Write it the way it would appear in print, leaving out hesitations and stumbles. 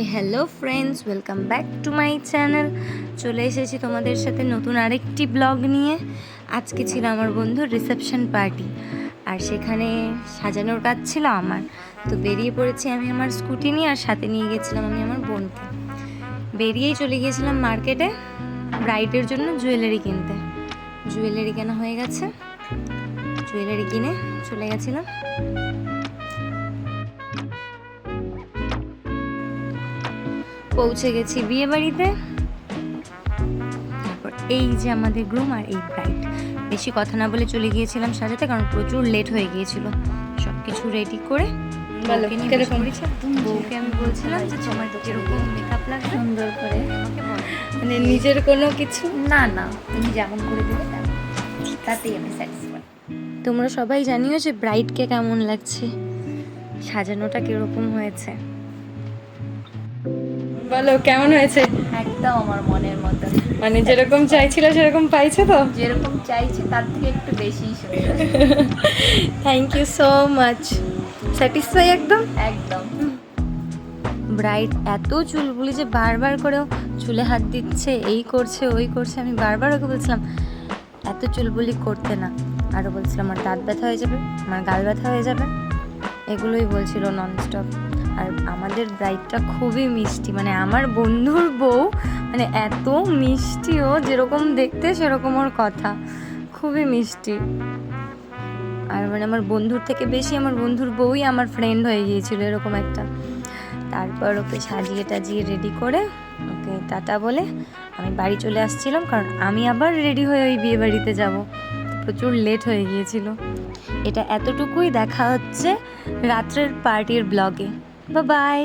Hello friends, welcome back to my channel. চলে এসেছি তোমাদের সাথে নতুন আরেকটি ব্লগ নিয়ে। আজকে ছিল আমার বন্ধুর রিসেপশন পার্টি, আর সেখানে সাজানোর কাজ ছিল আমার। তো বেরিয়ে পড়েছি আমি আমার স্কুটি নিয়ে, আর সাথে নিয়ে গেছিলাম আমি আমার বোনকে। বেরিয়েই চলে গিয়েছিলাম মার্কেটে ব্রাইডের জন্য জুয়েলারি কিনতে। জুয়েলারি কেনা হয়ে গেছে, জুয়েলারি কিনে চলে গেছিলাম। পৌঁছে গেছি বিয়ে বাড়িতে। তারপর এই যে আমাদের গ্রুম আর এই ব্রাইড। বেশি কথা না বলে চলে গিয়েছিলাম সাজাতে, কারণ প্রচুর লেট হয়ে গিয়েছিল। সব কিছু রেডি করে বউকে আমি বলছিলাম যে তোমার যেরকম মেকআপ লাগে সুন্দর করে আমাকে বলো, মানে নিজের কোনো কিছু না, তুমি যেমন করে দেবে তাতেই আমি স্যাটিসফাইড। তোমরা সবাই জানিও যে ব্রাইডকে কেমন লাগছে, সাজানোটা কিরকম হয়েছে। বলো কেমন হয়েছে? একদম আমার মনের মতো, মানে যেরকম চাইছিল সেরকম পাইছো তো? যেরকম চাইছি তার থেকে একটু বেশি সুন্দর। Thank you so much. Satisfy একদম। একদম ব্রাইড এত চুলবুলি যে বারবার করেও চুলে হাত দিচ্ছে, এই করছে ওই করছে। আমি বারবার ওকে বলছিলাম এত চুলবুলি করতে না। আরও বলছিলাম আমার দাঁত ব্যথা হয়ে যাবে, আমার গাল ব্যথা হয়ে যাবে, এগুলোই বলছিল ননস্টপ। আর আমাদের ব্রাইডটা খুবই মিষ্টি, মানে আমার বন্ধুর বউ, মানে এত মিষ্টিও, যেরকম দেখতে সেরকম ওর কথা, খুবই মিষ্টি। আর মানে আমার বন্ধুর থেকে বেশি আমার বন্ধুর বউই আমার ফ্রেন্ড হয়ে গিয়েছিল, এরকম একটা। তারপর ওকে সাজিয়ে টাজিয়ে রেডি করে ওকে টাটা বলে আমি বাড়ি চলে আসছিলাম, কারণ আমি আবার রেডি হয়ে ওই বিয়ে বাড়িতে যাব। প্রচুর লেট হয়ে গিয়েছিল। এটা এতটুকুই, দেখা হচ্ছে রাত্রের পার্টির ব্লগে। বাই।